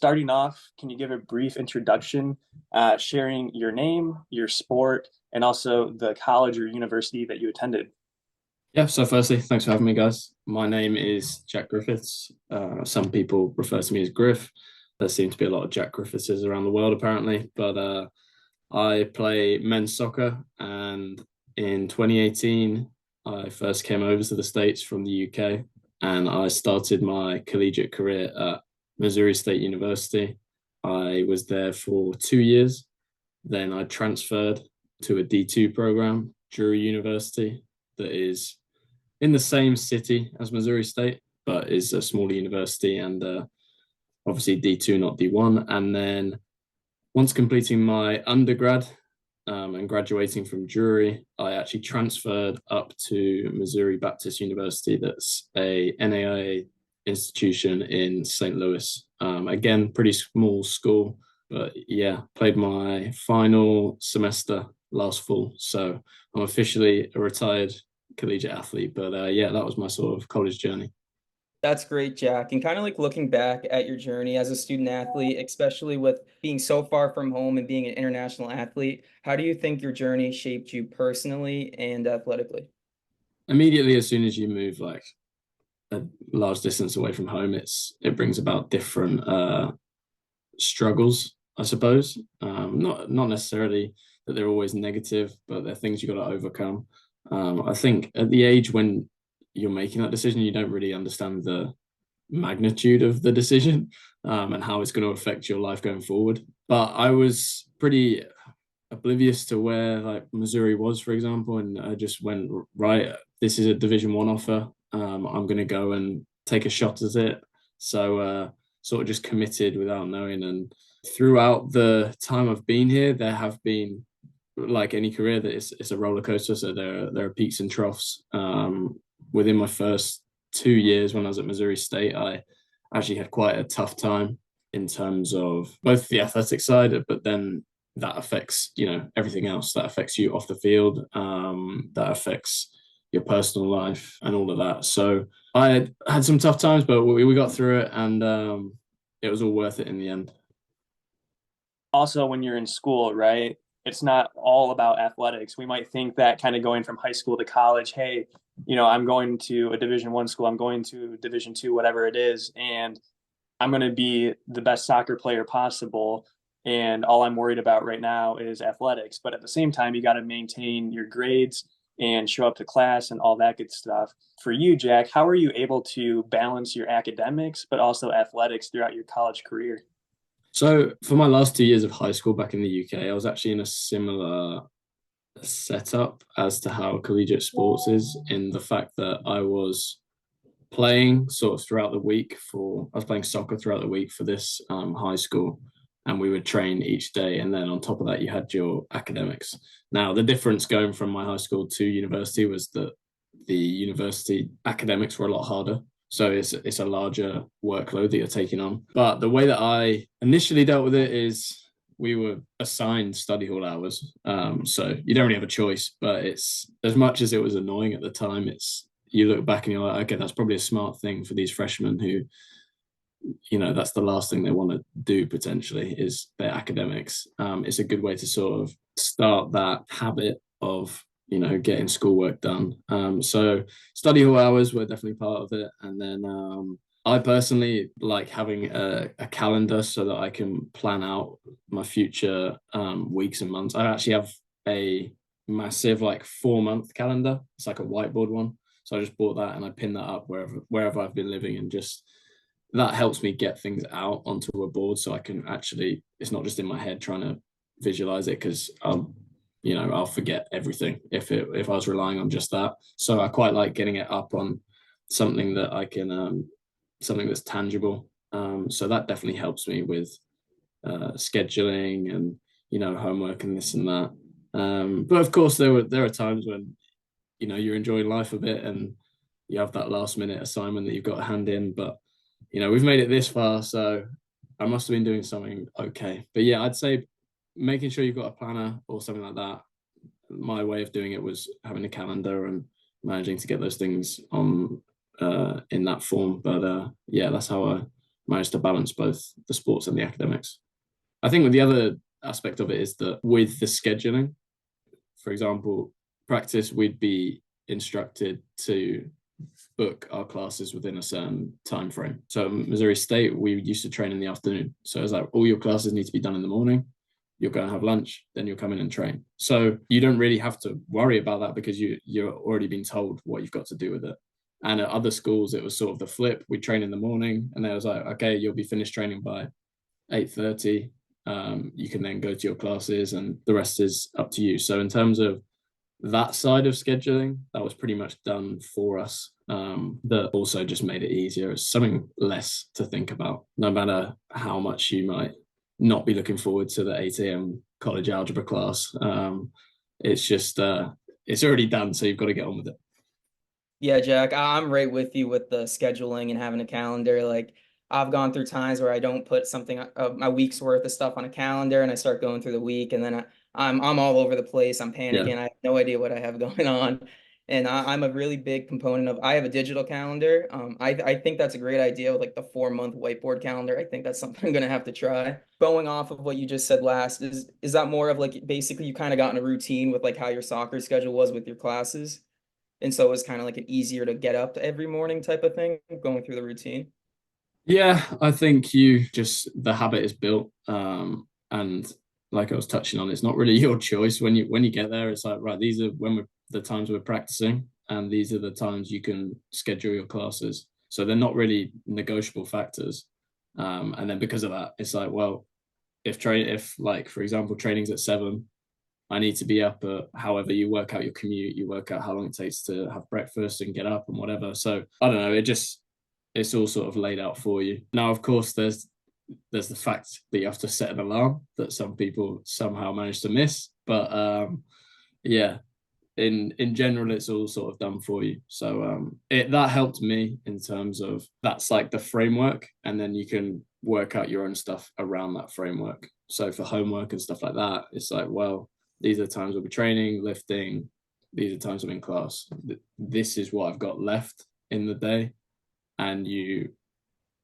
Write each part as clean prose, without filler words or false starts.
starting off, can you give a brief introduction, sharing your name, your sport, and also the college or university that you attended? Yeah, so firstly, thanks for having me, guys. My name is Jack Griffiths. Some people refer to me as Griff. There seem to be a lot of Jack Griffithses around the world, apparently. But I play men's soccer, and in 2018, I first came over to the States from the UK, and I started my collegiate career at Missouri State University. I was there for 2 years. Then I transferred to a D2 program, Drury University, that is in the same city as Missouri State, but is a smaller university and obviously D2, not D1. And then once completing my undergrad and graduating from Drury, I actually transferred up to Missouri Baptist University, that's a NAIA institution in St. Louis. Again, pretty small school, but yeah, played my final semester last fall. So I'm officially a retired collegiate athlete. But yeah, that was my sort of college journey. That's great, Jack. And kind of like looking back at your journey as a student athlete, especially with being so far from home and being an international athlete, how do you think your journey shaped you personally and athletically? Immediately, as soon as you move like a large distance away from home, it brings about different struggles, I suppose. Not necessarily that they're always negative, but they're things you got to overcome. I think at the age when you're making that decision, you don't really understand the magnitude of the decision and how it's going to affect your life going forward. But I was pretty oblivious to where like Missouri was, for example, and I just went, right, this is a Division 1 offer. I'm going to go and take a shot at it. So sort of just committed without knowing. And throughout the time I've been here, there have been, like any career, that it's a roller coaster. So there are peaks and troughs. Within my first 2 years when I was at Missouri State, I actually had quite a tough time in terms of both the athletic side, but then that affects, everything else. That affects you off the field. That affects your personal life and all of that. So I had some tough times, but we got through it, and it was all worth it in the end. Also, when you're in school, right? It's not all about athletics. We might think that kind of going from high school to college, hey, I'm going to a Division 1 school, I'm going to Division 2, whatever it is, and I'm going to be the best soccer player possible. And all I'm worried about right now is athletics. But at the same time, you got to maintain your grades and show up to class and all that good stuff. For you, Jack, how are you able to balance your academics, but also athletics throughout your college career? So for my last 2 years of high school back in the UK, I was actually in a similar setup as to how collegiate sports is, in the fact that I was playing sort of throughout the week I was playing soccer throughout the week for this high school, and we would train each day. And then on top of that, you had your academics. Now, the difference going from my high school to university was that the university academics were a lot harder. So it's a larger workload that you're taking on. But the way that I initially dealt with it is we were assigned study hall hours. So you don't really have a choice, but it's, as much as it was annoying at the time, it's, you look back and you're like, okay, that's probably a smart thing for these freshmen who, that's the last thing they want to do potentially is their academics. It's a good way to sort of start that habit of, getting schoolwork done. So study hall hours were definitely part of it. And then I personally like having a calendar so that I can plan out my future weeks and months. I actually have a massive like 4 month calendar. It's like a whiteboard one. So I just bought that and I pin that up wherever I've been living, and just that helps me get things out onto a board so I can actually, it's not just in my head trying to visualize it, because I'll forget everything if I was relying on just that. So I quite like getting it up on something that I can something that's tangible. So that definitely helps me with scheduling and homework and this and that. But of course there are times when you're enjoying life a bit and you have that last minute assignment that you've got to hand in. But we've made it this far, so I must have been doing something okay. But yeah, I'd say making sure you've got a planner or something like that. My way of doing it was having a calendar and managing to get those things on in that form. But yeah, that's how managed to balance both the sports and the academics. I think with the other aspect of it is that with the scheduling, for example, practice, we'd be instructed to book our classes within a certain time frame. So at Missouri State, we used to train in the afternoon. So it's like all your classes need to be done in the morning. You'll go and have lunch, then you'll come in and train. So you don't really have to worry about that because you're already been told what you've got to do with it. And at other schools, it was sort of the flip. We train in the morning, and they was like, okay, you'll be finished training by 8:30. You can then go to your classes, and the rest is up to you. So in terms of that side of scheduling, that was pretty much done for us. That also just made it easier. It's something less to think about, no matter how much you might not be looking forward to the 8 a.m. college algebra class. It's just, it's already done, so you've got to get on with it. Yeah, Jack, I'm right with you with the scheduling and having a calendar. Like I've gone through times where I don't put something my week's worth of stuff on a calendar, and I start going through the week, and then I'm all over the place. I'm Yeah. panicking. I have no idea what I have going on. And I'm a really big component of I have a digital calendar. I think that's a great idea with like the 4-month whiteboard calendar. I think that's something I'm gonna have to try. Going off of what you just said last, is that more of like basically you kind of got in a routine with like how your soccer schedule was with your classes? And so it was kind of like an easier to get up every morning type of thing, going through the routine. Yeah, I think you just, the habit is built. And like I was touching on, it's not really your choice when you get there. It's like, right, these are the times we're practicing, and these are the times you can schedule your classes. So they're not really negotiable factors. And then because of that, it's like, well, if like, for example, training's at 7, I need to be up at however you work out your commute, you work out how long it takes to have breakfast and get up and whatever. So I don't know, it's all sort of laid out for you. Now, of course, there's the fact that you have to set an alarm that some people somehow manage to miss. But yeah, in general, it's all sort of done for you. So that helped me in terms of that's like the framework, and then you can work out your own stuff around that framework. So for homework and stuff like that, it's like, well, these are the times we'll be training, lifting. These are the times I'm in class. This is what I've got left in the day. And you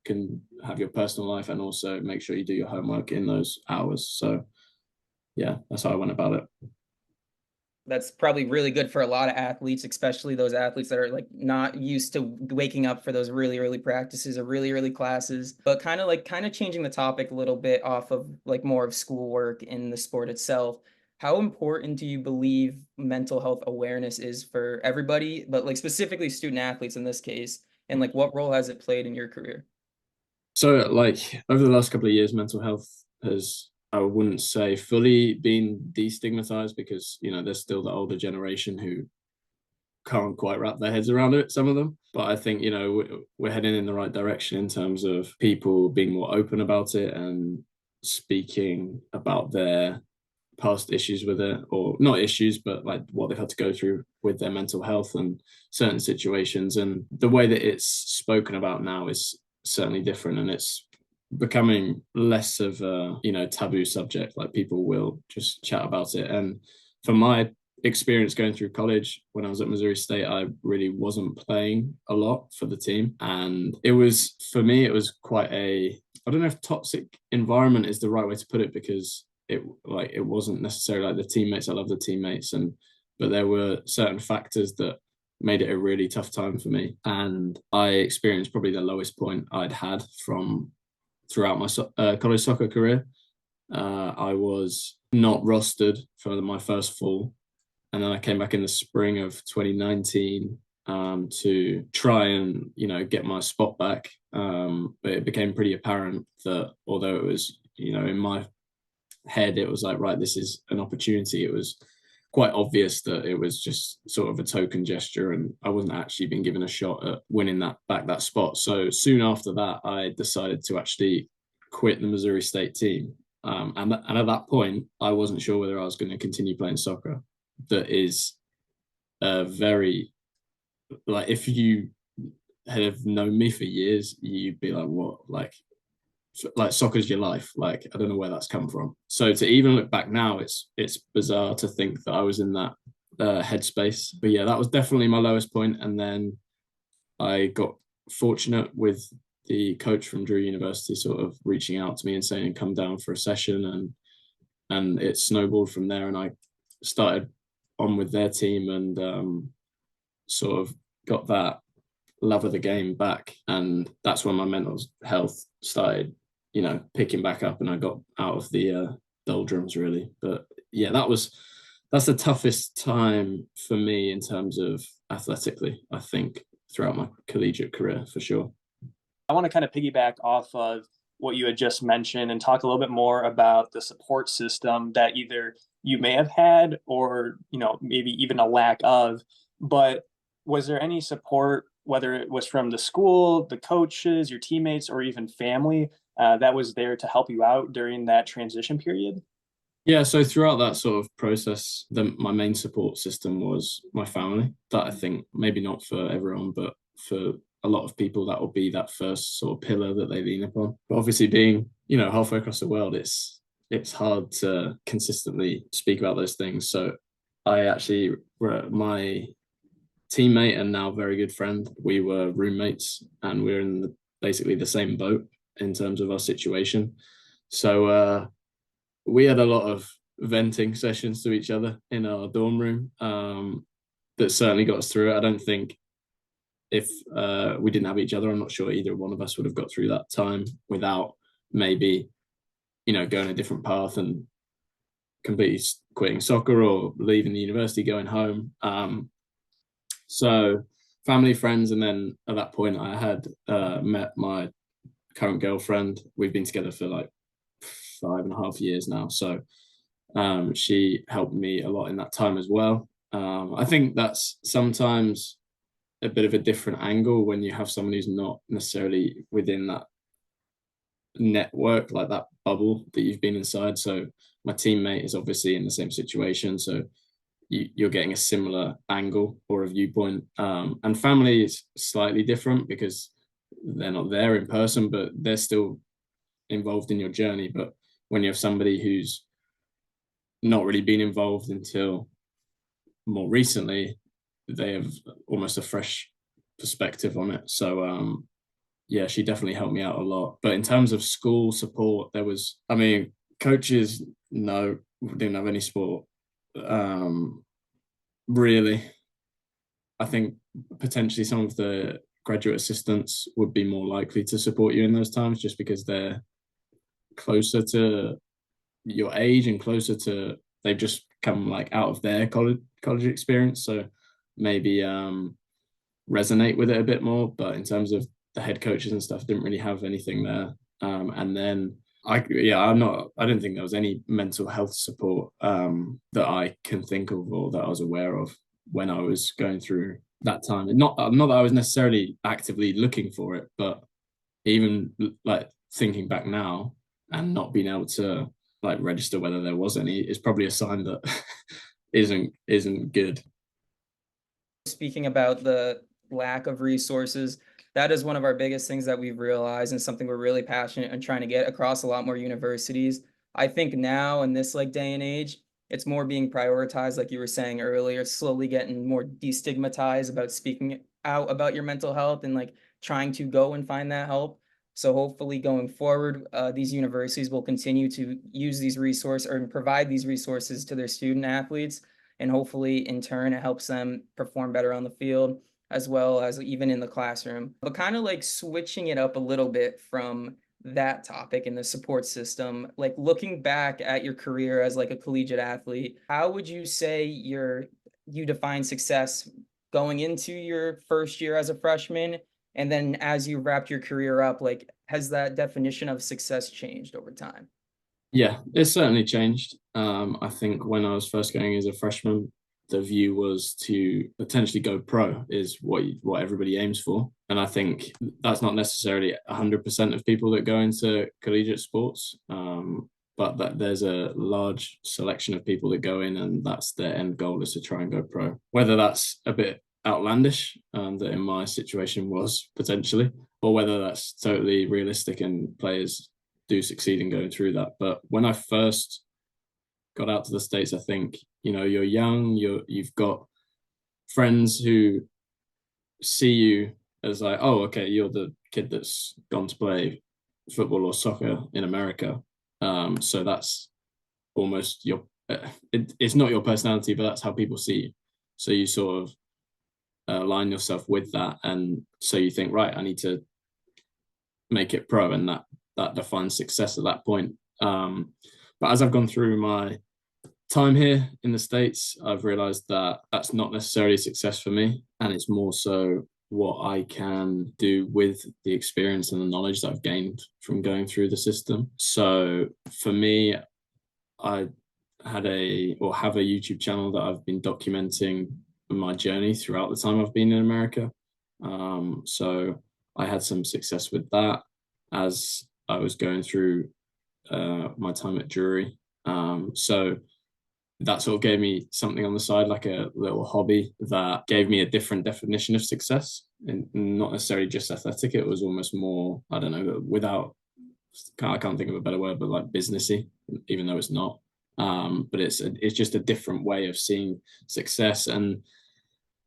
can have your personal life and also make sure you do your homework in those hours. So yeah, that's how I went about it. That's probably really good for a lot of athletes, especially those athletes that are like not used to waking up for those really early practices or really early classes. But kind of changing the topic a little bit off of like more of schoolwork in the sport itself. How important do you believe mental health awareness is for everybody, but like specifically student athletes in this case? And like what role has it played in your career? So like over the last couple of years, mental health has, I wouldn't say fully been destigmatized, because there's still the older generation who can't quite wrap their heads around it, some of them. But I think we're heading in the right direction in terms of people being more open about it and speaking about their past issues with it, or not issues, but like what they've had to go through with their mental health and certain situations. And the way that it's spoken about now is certainly different, and it's becoming less of a taboo subject. Like people will just chat about it. And from my experience going through college, when I was at Missouri State, I really wasn't playing a lot for the team, and it was, for me, it was quite I don't know if toxic environment is the right way to put it, because it wasn't necessarily like the teammates. I love the teammates, but there were certain factors that made it a really tough time for me, and I experienced probably the lowest point I'd had from throughout my college soccer career. I was not rostered for my first fall, and then I came back in the spring of 2019 to try and get my spot back. But it became pretty apparent that although it was in my head it was like, right, this is an opportunity, it was quite obvious that it was just sort of a token gesture, and I wasn't actually being given a shot at winning that spot. So soon after that, I decided to actually quit the Missouri State team. And at that point, I wasn't sure whether I was going to continue playing soccer. That is very, like, if you have known me for years, you'd be like, what? Like soccer's your life. Like, I don't know where that's come from. So to even look back now, it's bizarre to think that I was in that headspace. But yeah, that was definitely my lowest point. And then I got fortunate with the coach from Drew University sort of reaching out to me and saying, come down for a session. And it snowballed from there. And I started on with their team and sort of got that love of the game back. And that's when my mental health started, picking back up, and I got out of the doldrums really. But yeah, that's the toughest time for me in terms of athletically, I think, throughout my collegiate career for sure. I want to kind of piggyback off of what you had just mentioned and talk a little bit more about the support system that either you may have had or, maybe even a lack of. But was there any support, whether it was from the school, the coaches, your teammates, or even family, that was there to help you out during that transition period? Yeah, so throughout that sort of process, my main support system was my family. That I think maybe not for everyone, but for a lot of people, that will be that first sort of pillar that they lean upon. But obviously, being halfway across the world, it's hard to consistently speak about those things. So I actually my teammate and now very good friend, we were roommates, and we're in basically the same boat in terms of our situation. So we had a lot of venting sessions to each other in our dorm room that certainly got us through it. I don't think if we didn't have each other, I'm not sure either one of us would have got through that time without maybe, going a different path and completely quitting soccer or leaving the university, going home. So family, friends, and then at that point I had met my current girlfriend. We've been together for like 5.5 years now. So she helped me a lot in that time as well. I think that's sometimes a bit of a different angle when you have someone who's not necessarily within that network, like that bubble that you've been inside. So my teammate is obviously in the same situation. So you're getting a similar angle or a viewpoint. And family is slightly different because they're not there in person, but they're still involved in your journey. But when you have somebody who's not really been involved until more recently, they have almost a fresh perspective on it. So yeah, she definitely helped me out a lot. But in terms of school support, coaches, no, didn't have any support. Really, I think potentially some of the graduate assistants would be more likely to support you in those times, just because they're closer to your age and closer to, they've just come like out of their college experience, so maybe resonate with it a bit more. But in terms of the head coaches and stuff, didn't really have anything there. And then I don't think there was any mental health support that I can think of or that I was aware of when I was going through that time. Not that I was necessarily actively looking for it, but even like thinking back now and not being able to like register whether there was any is probably a sign that isn't good. Speaking about the lack of resources, that is one of our biggest things that we've realized and something we're really passionate and trying to get across a lot more universities. I think now in this like day and age, it's more being prioritized, like you were saying earlier, slowly getting more destigmatized about speaking out about your mental health and like trying to go and find that help. So hopefully going forward, these universities will continue to use these resources or provide these resources to their student athletes. And hopefully in turn, it helps them perform better on the field as well as even in the classroom. But kind of like switching it up a little bit from that topic in the support system, like looking back at your career as like a collegiate athlete, how would you say you define success going into your first year as a freshman? And then as you wrapped your career up, like has that definition of success changed over time? Yeah, it's certainly changed. I think when I was first going as a freshman, the view was to potentially go pro is what everybody aims for. And I think that's not necessarily 100% of people that go into collegiate sports, but that there's a large selection of people that go in and that's their end goal is to try and go pro. Whether that's a bit outlandish, that in my situation was potentially, or whether that's totally realistic and players do succeed in going through that. But when I first got out to the States, I think, you're young, you've got friends who see you as like, oh, okay, you're the kid that's gone to play football or soccer in America. So that's almost it's not your personality, but that's how people see you. So you sort of align yourself with that, and so you think, right, I need to make it pro, and that defines success at that point. But as I've gone through my time here in the States, I've realized that that's not necessarily success for me, and it's more so what I can do with the experience and the knowledge that I've gained from going through the system. So for me, I have a YouTube channel that I've been documenting my journey throughout the time I've been in America. So I had some success with that as I was going through my time at Drury. So that sort of gave me something on the side, like a little hobby that gave me a different definition of success, and not necessarily just athletic. It was almost more, I don't know, I can't think of a better word, but like businessy, even though it's not. But it's just a different way of seeing success. And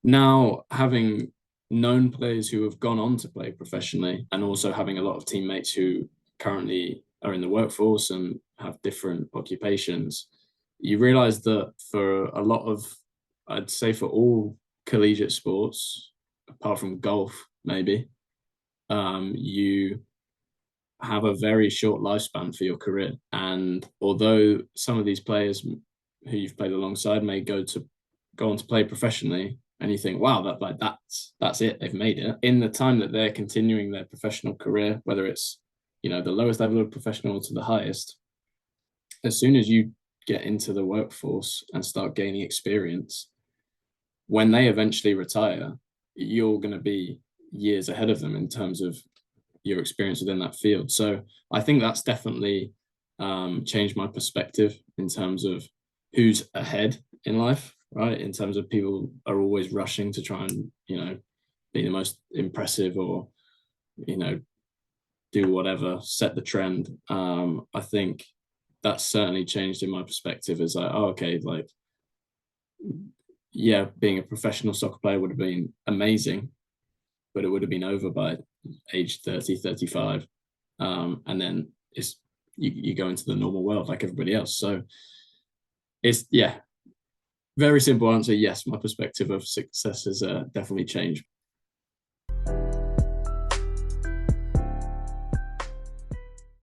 now, having known players who have gone on to play professionally, and also having a lot of teammates who currently are in the workforce and have different occupations, you realize that for a lot of, I'd say for all collegiate sports, apart from golf, maybe, you have a very short lifespan for your career. And although some of these players who you've played alongside may go on to play professionally, and you think, wow, that's it, they've made it. In the time that they're continuing their professional career, whether it's, the lowest level of professional to the highest, as soon as you get into the workforce and start gaining experience, when they eventually retire, you're going to be years ahead of them in terms of your experience within that field. So I think that's definitely changed my perspective in terms of who's ahead in life, right? In terms of people are always rushing to try and, be the most impressive or, do whatever, set the trend. I think that's certainly changed in my perspective. Is like, oh, okay, like, yeah, being a professional soccer player would have been amazing, but it would have been over by age 30, 35. And then you go into the normal world like everybody else. So it's, very simple answer. Yes, my perspective of success has definitely changed.